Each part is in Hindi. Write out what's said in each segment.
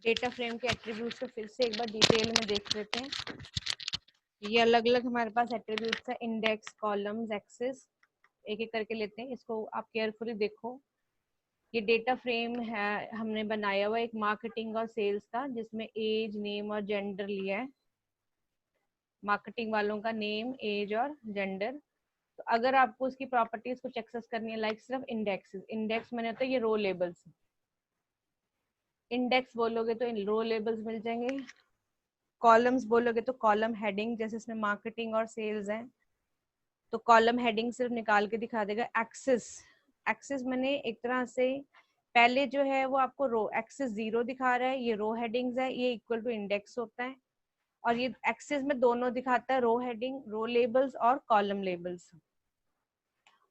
डेटा फ्रेम के एट्रीब्यूट्स को फिर से एक बार डिटेल में देख लेते हैं। ये अलग अलग हमारे पास एट्रीब्यूट्स है, इंडेक्स, कॉलम्स, एक्सेस, एक एक करके लेते हैं। इसको आप केयरफुली देखो। ये डेटा फ्रेम है हमने बनाया हुआ एक मार्केटिंग और सेल्स का, जिसमें एज, नेम और जेंडर लिया है। मार्केटिंग वालों का नेम, एज और जेंडर। तो अगर आपको उसकी प्रॉपर्टीज कुछ एक्सेस करनी है, लाइक सिर्फ इंडेक्स, इंडेक्स मैंने होता है ये रो लेबल्स, इंडेक्स बोलोगे तो इन रो लेबल्स मिल जाएंगे। कॉलम्स बोलोगे तो कॉलम हेडिंग, जैसे इसमें मार्केटिंग और सेल्स है तो कॉलम हेडिंग सिर्फ निकाल के दिखा देगा। एक्सेस, एक्सेस मैंने एक तरह से पहले जो है वो आपको रो एक्सेस 0 दिखा रहा है, ये रो हेडिंग्स है, ये इक्वल टू इंडेक्स होता है। और ये एक्सेस में दोनों दिखाता है, रो हेडिंग, रो लेबल्स और कॉलम लेबल्स।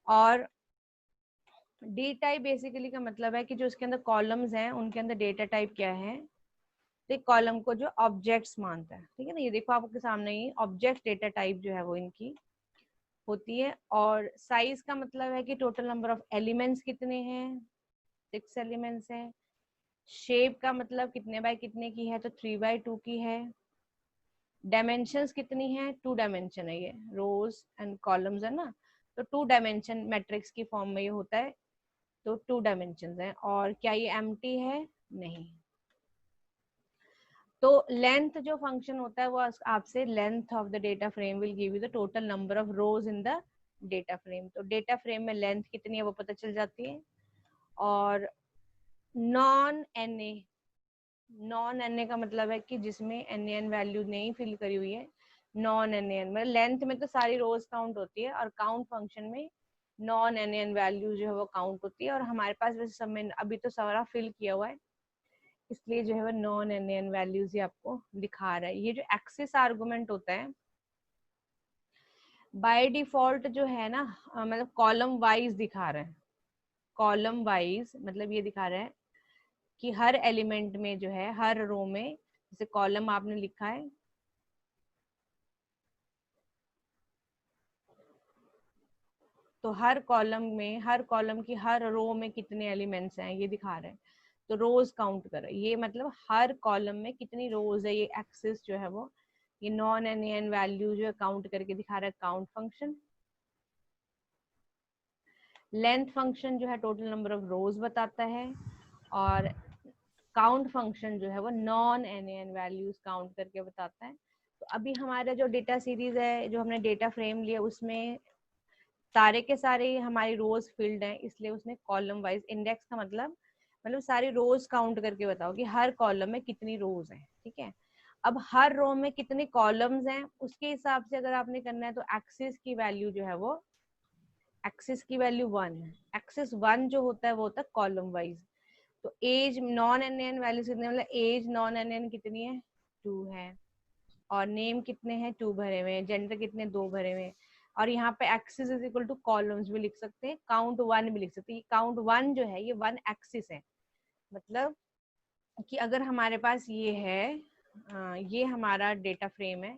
और डी टाइप बेसिकली का मतलब है कि जो उसके अंदर कॉलम्स हैं उनके अंदर डेटा टाइप क्या है, तो कॉलम को जो ऑब्जेक्ट्स मानता है, ठीक है ना। ये देखो आपके सामने ही ऑब्जेक्ट डेटा टाइप जो है वो इनकी होती है। और साइज का मतलब है कि टोटल नंबर ऑफ एलिमेंट्स कितने हैं, 6 एलिमेंट्स हैं। शेप का मतलब कितने बाय कितने की है, तो 3x2 की है। डायमेंशंस कितनी है, 2 डायमेंशन है, ये रोज एंड कॉलम्स है ना, तो 2 डायमेंशन मैट्रिक्स की फॉर्म में ये होता है, तो 2 डायमेंशन है। और क्या ये एम्प्टी है, नहीं। तो लेंथ जो फंक्शन होता है वो आपसे length of the data frame will give you the total number of rose in the data frame. तो डेटा फ्रेम में लेंथ कितनी है वो पता चल जाती है। और नॉन एनए, नॉन एनए का मतलब है कि जिसमें एन वैल्यू नहीं फिल करी हुई है, नॉन एन मतलब लेंथ में तो सारी रोज काउंट होती है और काउंट फंक्शन में नॉन एन वैल्यू जो है वो काउंट होती है। और हमारे पास वैसे सब में अभी तो सारा फिल किया हुआ है, इसलिए जो है वो नॉन एन वैल्यूज ही आपको दिखा रहा है। ये जो एक्सेस आर्गुमेंट होता है बाय डिफॉल्ट जो है ना, मतलब कॉलम वाइज दिखा रहा है। कॉलम वाइज मतलब ये दिखा रहा है कि हर एलिमेंट में जो है, हर रो में, जैसे कॉलम आपने लिखा है तो हर कॉलम में, हर कॉलम की हर रो में कितने एलिमेंट्स हैं ये दिखा रहे हैं। तो रोज काउंट कर, ये मतलब हर कॉलम में कितनी रोज है, ये एक्सेस जो है वो ये नॉन एन वैल्यू जो है काउंट करके दिखा रहा है, काउंट फंक्शन। लेंथ फंक्शन जो है टोटल नंबर ऑफ रोज बताता है। और काउंट फंक्शन जो है वो नॉन एन वैल्यूज काउंट करके बताता है। तो अभी हमारा जो डेटा सीरीज है, जो हमने डेटा फ्रेम लिया, उसमें सारे के सारे हमारी रोज फील्ड हैं, इसलिए उसने कॉलम वाइज, इंडेक्स का मतलब सारी रोज काउंट करके बताओ कि हर कॉलम में कितनी रोज हैं, ठीक है। अब हर रो में कितने कॉलम्स हैं उसके हिसाब से अगर आपने करना है तो एक्सिस की वैल्यू जो है वो, एक्सिस की वैल्यू 1 है। एक्सिस 1 जो होता है वो होता है कॉलम वाइज। तो एज नॉन एन वैल्यू कितने, मतलब एज नॉन एन कितनी है, 2 है। और नेम कितने हैं, 2 भरे हुए हैं। जेंडर कितने, 2 भरे हुए हैं। और यहाँ पे axis is equal two columns भी लिख सकते हैं, काउंट 1 भी लिख सकते हैं। काउंट 1 जो है ये 1 एक्सिस है, मतलब कि अगर हमारे पास ये है, ये हमारा डेटा फ्रेम है,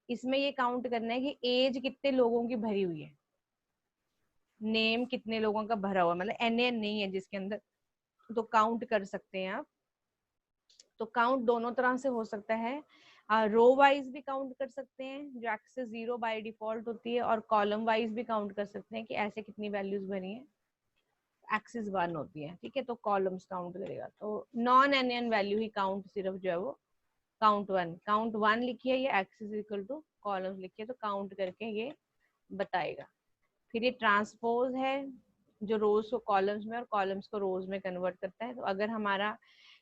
इसमें ये काउंट करना है कि एज कितने लोगों की भरी हुई है, नेम कितने लोगों का भरा हुआ, मतलब एन नहीं है जिसके अंदर, तो काउंट कर सकते हैं आप। तो काउंट दोनों तरह से हो सकता है, रो वाइज भी काउंट कर सकते हैं जो एक्सेस 0 बाय डिफॉल्ट होती है, और कॉलम वाइज भी काउंट कर सकते हैं कि ऐसे कितनी वैल्यूज भरी हैं, एक्सेस 1 होती है, ठीक है, तो कॉलम्स काउंट करेगा। तो नॉन एन वैल्यू ही काउंट सिर्फ जो है वो काउंट वन लिखिए, ये एक्सेस इक्वल टू कॉलम्स लिखिए, तो काउंट करके ये बताएगा। फिर ये ट्रांसपोज है जो रोज को कॉलम्स में और कॉलम्स को रोज में कन्वर्ट करता है। तो अगर हमारा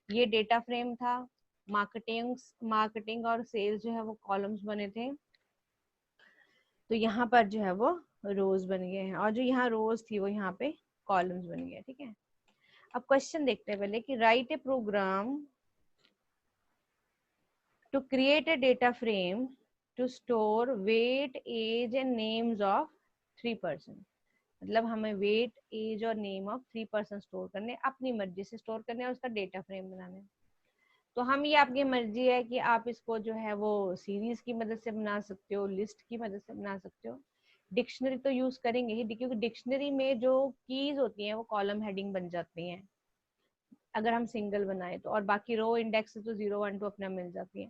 ये डेटा फ्रेम था, मार्केटिंग और सेल्स जो है वो कॉलम्स बने थे, तो यहाँ पर जो है वो रोज बन गए हैं, और जो यहाँ रोज थी वो यहाँ पे कॉलम्स बन गए, ठीक है। अब क्वेश्चन देखते हैं पहले कि write a program to create a data frame to store weight, age and names of 3 person. मतलब हमें वेट, एज और नेम ऑफ 3 पर्सन स्टोर करने, अपनी मर्जी से स्टोर करने और उसका डेटा फ्रेम बनाने। तो हम, ये आपकी मर्जी है कि आप इसको जो है वो सीरीज की मदद से बना सकते हो, लिस्ट की मदद से बना सकते हो, डिक्शनरी तो यूज करेंगे ही, क्योंकि डिक्शनरी में जो कीज होती हैं वो कॉलम हेडिंग बन जाती हैं। अगर हम सिंगल बनाए तो, और बाकी रो इंडेक्स से तो 0 1 2 अपने मिल जाती है।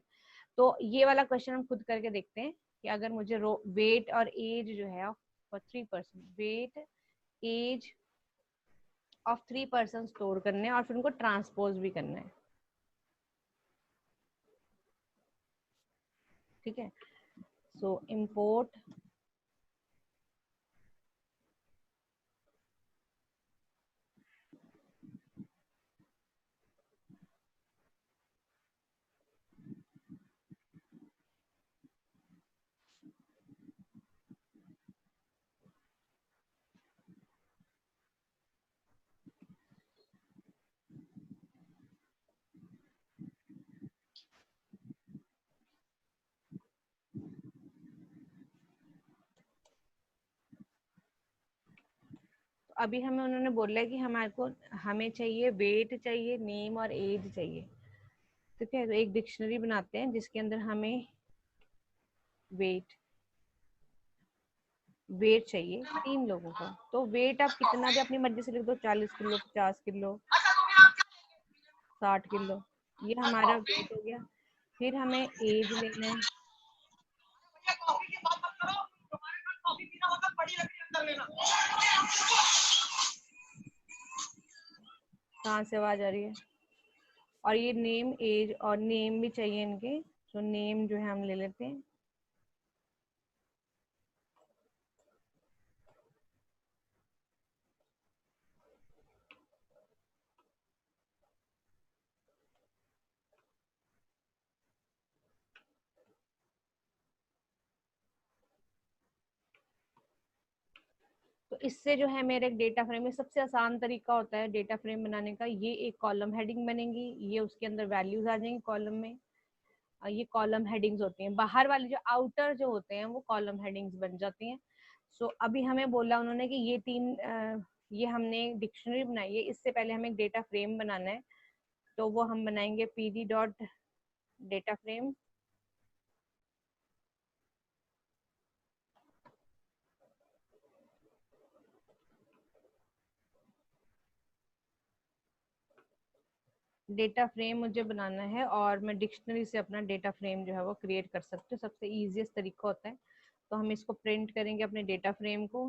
तो ये वाला क्वेश्चन हम खुद करके देखते हैं कि अगर मुझे रो वेट और एज जो है for 3 person, weight age of 3 person store करने हैं और फिर उनको ट्रांसपोज भी करना है। ठीक है, सो इम्पोर्ट अभी हमें उन्होंने बोला है कि हमारे को हमें चाहिए वेट चाहिए, नेम और एज चाहिए। ठीक है, तो एक डिक्शनरी बनाते हैं जिसके अंदर हमें वेट चाहिए 3 लोगों का। तो वेट आप कितना भी अपनी मर्जी से लिख दो, 40 किलो, 50 किलो, 60 किलो, ये हमारा वेट हो गया। फिर हमें एज लेना है, कहाँ से आवाज आ रही है, और ये नेम एज और नेम भी चाहिए इनके। तो नेम जो है हम ले लेते हैं, तो इससे जो है मेरे एक डेटा फ्रेम में सबसे आसान तरीका होता है डेटा फ्रेम बनाने का। ये एक कॉलम हेडिंग बनेगी, ये उसके अंदर वैल्यूज आ जाएंगी कॉलम में। ये कॉलम हेडिंग्स होती हैं, बाहर वाली जो आउटर जो होते हैं वो कॉलम हेडिंग्स बन जाती हैं। सो अभी हमें बोला उन्होंने कि ये 3 ये हमने डिक्शनरी बनाई है, इससे पहले हमें एक डेटा फ्रेम बनाना है। तो वो हम बनाएंगे pd dot data frame. Data frame मुझे बनाना है और मैं डिक्शनरी से अपना डेटा फ्रेम जो है वो क्रिएट कर सकती हूँ, सबसे ईजीएस्ट तरीका होता है। तो हम इसको प्रिंट करेंगे अपने डेटा फ्रेम को,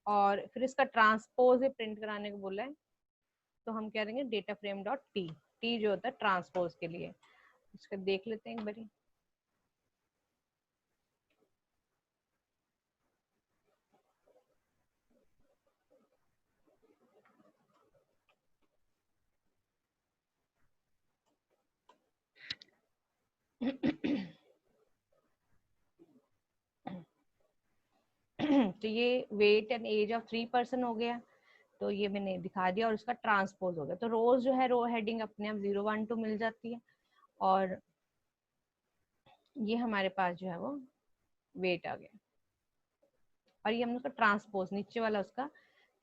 और फिर इसका ट्रांसपोज प्रिंट कराने को बोला है। तो हम कह देंगे data frame dot T, T जो होता है ट्रांसपोज के लिए। इसका देख लेते हैं एक बारी। तो ये weight and age of 3 person हो गया, तो ये मैंने दिखा दिया, और उसका ट्रांसपोज हो गया। तो रोज जो है रो हेडिंग अपने आप 0 1 2 मिल जाती है, और ये हमारे पास जो है वो वेट आ गया, और ये हमने उसका ट्रांसपोज नीचे वाला उसका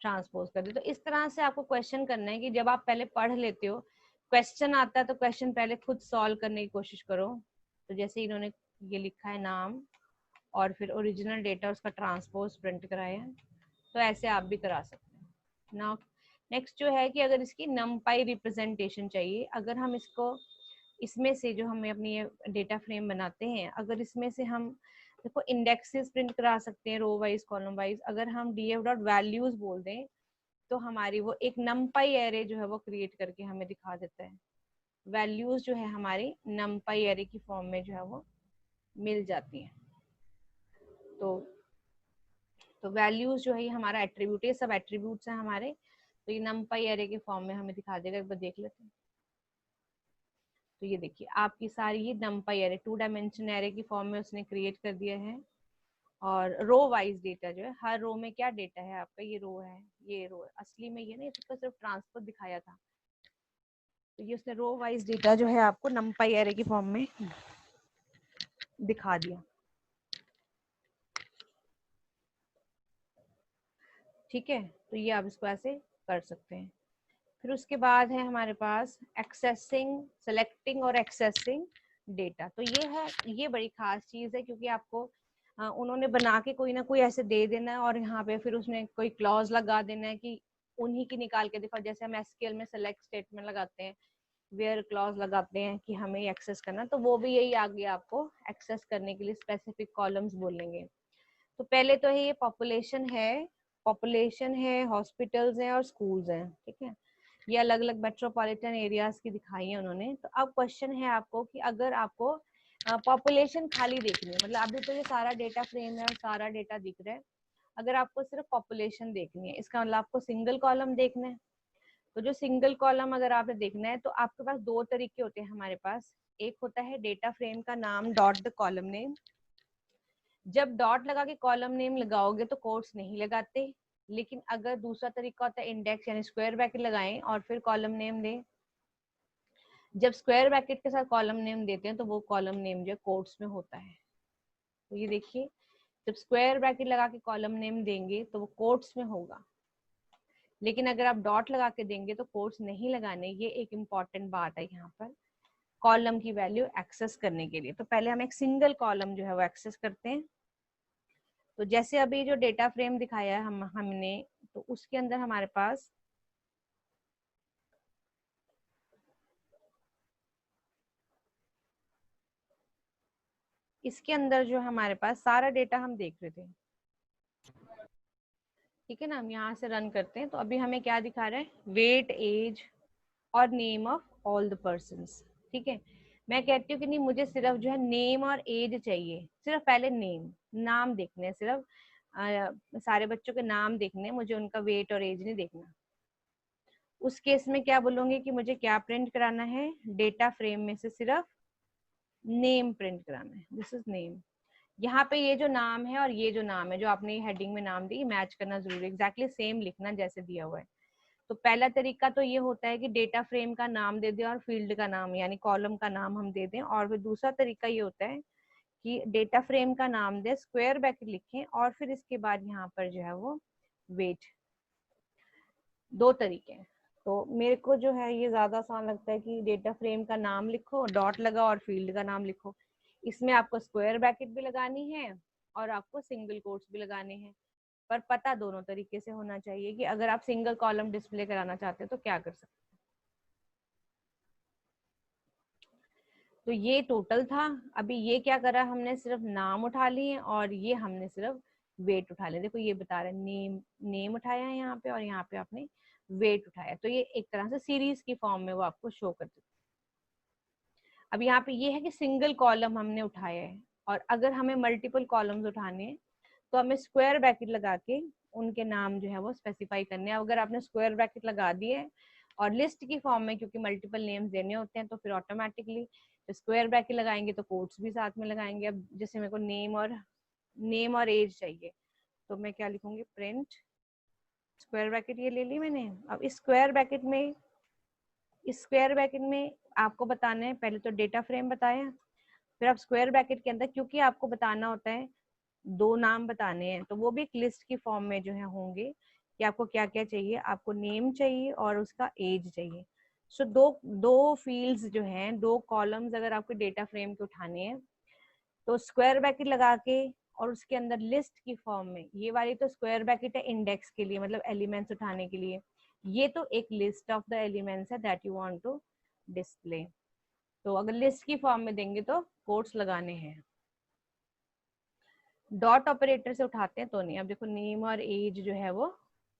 ट्रांसपोज कर दिया। तो इस तरह से आपको क्वेश्चन करना है कि जब आप पहले पढ़ लेते हो, क्वेश्चन आता है तो क्वेश्चन पहले खुद सॉल्व करने की कोशिश करो। तो जैसे इन्होंने ये लिखा है नाम और फिर ओरिजिनल डेटा उसका ट्रांसपोज प्रिंट कराया है, तो ऐसे आप भी करा सकते हैं ना। नेक्स्ट जो है कि अगर इसकी नमपाई रिप्रेजेंटेशन चाहिए, अगर हम इसको इसमें से जो हमें अपनी ये डेटा फ्रेम बनाते हैं, अगर इसमें से हम देखो इंडेक्सेस प्रिंट करा सकते हैं रो वाइज कॉलम वाइज। अगर हम df डॉट वैल्यूज बोल दें तो हमारी वो एक नमपाई एरे जो है वो क्रिएट करके हमें दिखा देता है। वैल्यूज जो है हमारी नमपाई एरे की फॉर्म में जो है वो मिल जाती हैं। तो वैल्यूज जो है ये हमारा एट्रीब्यूट है, सब एट्रीब्यूट्स हैं हमारे। तो ये नमपाई एरे के फॉर्म में हमें दिखा देगा, एक बार देख लेते हैं। तो ये देखिए आपकी सारी ये नमपाई एरे 2 डायमेंशन एरे की फॉर्म में उसने क्रिएट कर दिया है। और रो वाइज डेटा जो है, हर रो में क्या डेटा है आपका, ये रो है, ये रो है। असली में ये नहीं, इसका सिर्फ ट्रांसफर दिखाया था। तो ये उसने रो वाइज डेटा जो है आपको नमपाई एरे की फॉर्म में दिखा दिया। ठीक है, तो ये आप इसको ऐसे कर सकते हैं। फिर उसके बाद है हमारे पास एक्सेसिंग, सेलेक्टिंग और एक्सेसिंग डेटा। तो ये है, ये बड़ी खास चीज है, क्योंकि आपको उन्होंने बना के कोई ना कोई ऐसे दे देना है, और यहाँ पे फिर उसने कोई क्लॉज लगा देना है कि उन्हीं की निकाल के दिखाओ। जैसे हम एसक्यूएल में सेलेक्ट स्टेटमेंट लगाते हैं, वेयर क्लॉज लगाते हैं कि हमें एक्सेस करना, तो वो भी यही आगे आपको एक्सेस करने के लिए स्पेसिफिक कॉलम्स बोलेंगे। तो पहले तो ये पॉपुलेशन है, हॉस्पिटल्स हैं और स्कूल्स हैं, ठीक है। ये अलग अलग मेट्रोपॉलिटन एरियाज की दिखाई है उन्होंने। तो अब क्वेश्चन है आपको कि अगर आपको पॉपुलेशन खाली देखनी है, मतलब अभी तो ये सारा डेटा फ्रेम है और सारा डेटा दिख रहा है, अगर आपको सिर्फ पॉपुलेशन देखनी है, इसका मतलब आपको सिंगल कॉलम देखना है। तो जो सिंगल कॉलम अगर आपने देखना है तो आपके पास दो तरीके होते हैं हमारे पास। एक होता है डेटा फ्रेम का नाम डॉट द कॉलम नेम। जब डॉट लगा के कॉलम नेम लगाओगे तो कोट्स नहीं लगाते, लेकिन अगर दूसरा तरीका होता है इंडेक्स यानी स्क्वायर ब्रैकेट लगाएं और फिर कॉलम नेम दें। जब स्क्वायर ब्रैकेट के साथ कॉलम नेम देते हैं तो वो कॉलम नेम जो है कोट्स में होता है। तो ये देखिए, जब स्क्वायर ब्रैकेट लगा के कॉलम नेम देंगे तो वो कोट्स में होगा, लेकिन अगर आप डॉट लगा के देंगे तो कोट्स नहीं लगाने। ये एक इम्पॉर्टेंट बात है यहाँ पर कॉलम की वैल्यू एक्सेस करने के लिए। तो पहले हम एक सिंगल कॉलम जो है वो एक्सेस करते हैं। तो जैसे अभी जो डेटा फ्रेम दिखाया है हमने, तो उसके अंदर हमारे पास इसके अंदर जो हमारे पास सारा डेटा हम देख रहे थे, ठीक है ना। हम यहाँ से रन करते हैं तो अभी हमें क्या दिखा रहा है, वेट, एज और name of all the persons, ठीक है। मैं कहती हूँ कि नहीं, मुझे सिर्फ जो है नेम और एज चाहिए, सिर्फ पहले नेम, नाम देखने हैं सिर्फ, सारे बच्चों के नाम देखने हैं, मुझे उनका वेट और एज नहीं देखना। उस केस में क्या बोलूंगी कि मुझे क्या प्रिंट कराना है, डेटा फ्रेम में से सिर्फ नेम प्रिंट कराना है, दिस इज नेम। यहाँ पे ये जो नाम है और ये जो नाम है जो आपने हेडिंग में नाम दी, मैच करना जरूरी, एग्जैक्टली सेम लिखना जैसे दिया हुआ है। तो पहला तरीका तो ये होता है कि डेटा फ्रेम का नाम दे दें और फील्ड का नाम यानी कॉलम का नाम हम दे दें। और फिर दूसरा तरीका ये होता है कि डेटा फ्रेम का नाम दे, स्क्वायर ब्रैकेट लिखें और फिर इसके बाद यहाँ पर जो है वो वेट। दो तरीके हैं। तो मेरे को जो है ये ज्यादा आसान लगता है कि डेटा फ्रेम का नाम लिखो, डॉट लगा और फील्ड का नाम लिखो। इसमें आपको स्क्वायर ब्रैकेट भी लगानी है और आपको सिंगल कोट्स भी लगाने हैं, पर पता दोनों तरीके से होना चाहिए कि अगर आप सिंगल कॉलम डिस्प्ले कराना चाहते हो तो क्या कर सकते हैं। तो ये टोटल था। अभी ये क्या करा हमने, सिर्फ नाम उठा लिए और ये हमने सिर्फ वेट उठा लिया। देखो ये बता रहे नेम उठाया है यहाँ पे और यहाँ पे आपने वेट उठाया। तो ये एक तरह से सीरीज की फॉर्म में वो आपको शो कर देता है। अब यहाँ पे ये है कि सिंगल कॉलम हमने उठाया है, और अगर हमें मल्टीपल कॉलम्स उठाने हैं तो हमें स्क्वायर ब्रैकेट लगा के उनके नाम जो है वो स्पेसिफाई करने हैं। अगर आपने स्क्वायर ब्रैकेट लगा दिए और लिस्ट की फॉर्म में क्योंकि मल्टीपल नेम्स देने होते हैं तो फिर ऑटोमेटिकली स्क्वायर ब्रैकेट लगाएंगे तो कोट्स भी साथ में लगाएंगे। अब जैसे मेरे को नेम और एज चाहिए तो मैं क्या लिखूंगी, प्रिंट स्क्वायर ब्रैकेट, ये ले ली मैंने। अब इस स्क्वायर ब्रैकेट में आपको बताना है, पहले तो डेटा फ्रेम बताया, फिर आप स्क्वायर ब्रैकेट के अंदर क्योंकि आपको बताना होता है, दो नाम बताने हैं तो वो भी एक लिस्ट की फॉर्म में जो है होंगे कि आपको क्या क्या चाहिए। आपको नेम चाहिए और उसका एज चाहिए। सो दो दो फील्ड्स जो हैं, दो कॉलम्स अगर आपको डेटा फ्रेम के उठाने हैं तो स्क्वायर ब्रैकेट लगा के और उसके अंदर लिस्ट की फॉर्म में, ये वाली तो स्क्वायर ब्रैकेट है इंडेक्स के लिए, मतलब एलिमेंट्स उठाने के लिए, ये तो एक लिस्ट ऑफ द एलिमेंट्स है that you want to display. तो अगर लिस्ट की फॉर्म में देंगे तो कोट्स लगाने हैं। डॉट ऑपरेटर से उठाते हैं तो नहीं। अब देखो नेम और एज जो है वो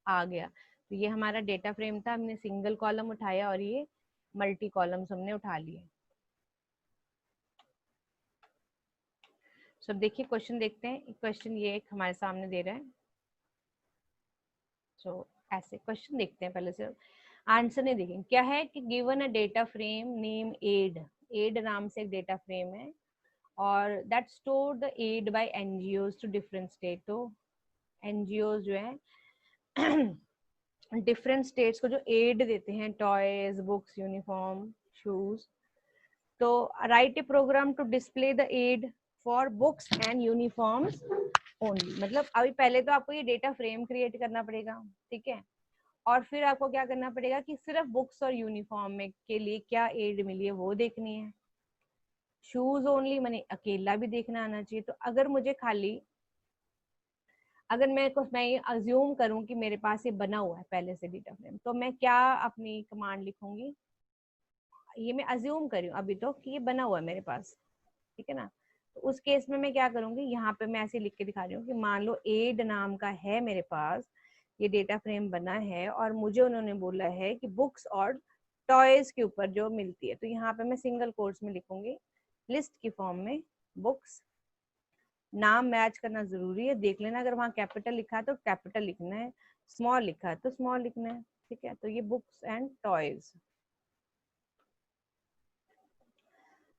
आ गया। तो ये हमारा डेटा फ्रेम था, हमने सिंगल कॉलम उठाया और ये मल्टी कॉलम्स हमने उठा लिए। सब देखिए क्वेश्चन देखते हैं। क्वेश्चन ये एक हमारे सामने दे रहा है। सो ऐसे क्वेश्चन देखते हैं, पहले से आंसर नहीं देखेंगे। क्या है कि given a data frame name aid नाम से एक डेटा फ्रेम है और that store the aid by NGOs to different state. तो एनजीओज जो है डिफरेंट स्टेट्स को जो एड देते हैं, टॉयज, बुक्स, यूनिफॉर्म, शूज। तो write a program to display the aid for books and uniforms only. मतलब अभी पहले तो आपको ये डेटा फ्रेम क्रिएट करना पड़ेगा, ठीक है, और फिर आपको क्या करना पड़ेगा कि सिर्फ बुक्स और यूनिफॉर्म में के लिए क्या एड मिली है वो देखनी है। शूज ओनली मैंने अकेला भी देखना आना चाहिए। तो अगर मुझे खाली अगर मैं ये अज्यूम करूं कि मेरे पास ये बना हुआ है पहले से डेटा फ्रेम, तो मैं क्या अपनी कमांड लिखूंगी, ये मैं अज्यूम कर रही हूँ अभी तो कि ये बना हुआ है मेरे पास, ठीक है ना। तो उस केस में मैं क्या करूंगी, यहाँ पे मैं ऐसे लिख के दिखा रही हूँ कि मान लो एड नाम का है मेरे पास, ये डेटा फ्रेम बना है और मुझे उन्होंने बोला है कि बुक्स और टॉयज के ऊपर जो मिलती है, तो यहाँ पे मैं सिंगल कोट्स में लिखूंगी लिस्ट की फॉर्म में बुक्स, नाम मैच करना जरूरी है, देख लेना अगर वहाँ कैपिटल लिखा है तो कैपिटल लिखना है, स्मॉल लिखा है तो स्मॉल लिखना है, ठीक है। तो ये बुक्स एंड टॉयज,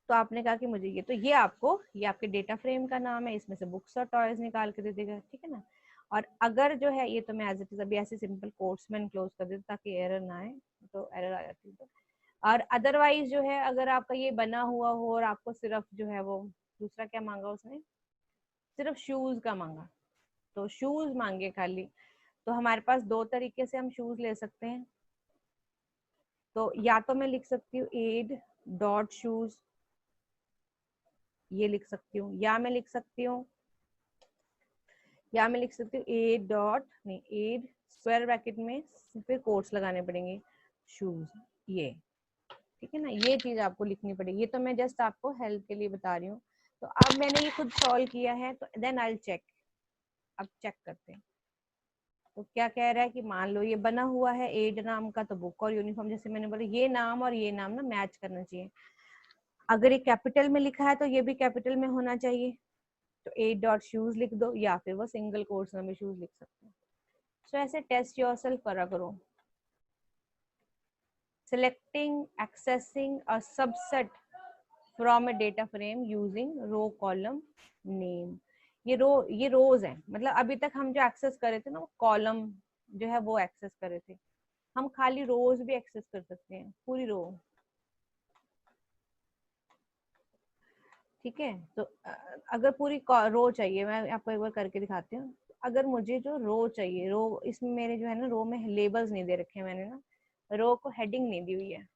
तो आपने कहा कि मुझे ये, तो ये आपको, ये आपके डेटा फ्रेम का नाम है, इसमें से बुक्स और टॉयज निकाल के दे देगा, ठीक है ना। और अगर जो है ये तो मैं एज इट इज अभी ऐसे सिंपल कोट्स में क्लोज कर देती ताकि एरर ना आए, तो एरर आ जाती है तो। और अदरवाइज जो है अगर आपका ये बना हुआ हो और आपको सिर्फ जो है वो दूसरा क्या मांगा उसने, सिर्फ शूज का मांगा, तो शूज मांगे खाली, तो हमारे पास दो तरीके से हम शूज ले सकते हैं। तो या तो मैं लिख सकती हूँ एड डॉट शूज, ये लिख सकती हूँ, या मैं लिख सकती हूँ ए डॉट नहीं, एड स्क्वायर ब्रैकेट में फिर कोट्स लगाने पड़ेंगे शूज, ये, ठीक है ना। ये चीज आपको लिखनी पड़ेगी, ये तो मैं जस्ट आपको हेल्प के लिए बता रही हूँ। तो अब मैंने ये खुद सॉल्व किया है, तो देन आई चेक, अब चेक करते हैं। तो क्या कह रहा है कि मान लो ये बना हुआ है एड नाम का, तो बुक और यूनिफॉर्म, जैसे मैंने बोला ये नाम और ये नाम ना मैच करना चाहिए। अगर ये कैपिटल में लिखा है तो ये भी कैपिटल में होना चाहिए, तो एट डॉट शूज लिख दो, या फिर वो सिंगल कोट्स में शूज लिख सकते हैं। सो ऐसे टेस्ट योरसेल्फ करा करो। Selecting, accessing a subset from a data frame using row column name, ये रोज है, मतलब अभी तक हम जो एक्सेस कर रहे थे ना वो कॉलम जो है वो एक्सेस कर रहे थे, हम खाली रोज भी एक्सेस कर सकते हैं, पूरी रो, ठीक है। तो अगर पूरी रो चाहिए, मैं आपको एक बार करके दिखाती हूँ। अगर मुझे जो रो चाहिए, रो इसमें मेरे जो है ना रो में लेबल्स नहीं दे रखे हैं मैंने ना, रो को हेडिंग नहीं दी हुई है,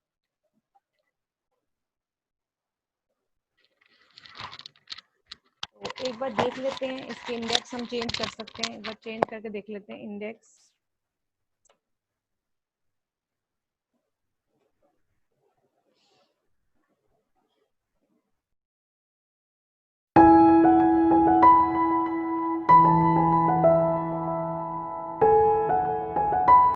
तो एक बार देख लेते हैं, इसके इंडेक्स हम चेंज कर सकते हैं, एक बार चेंज करके देख लेते हैं इंडेक्स।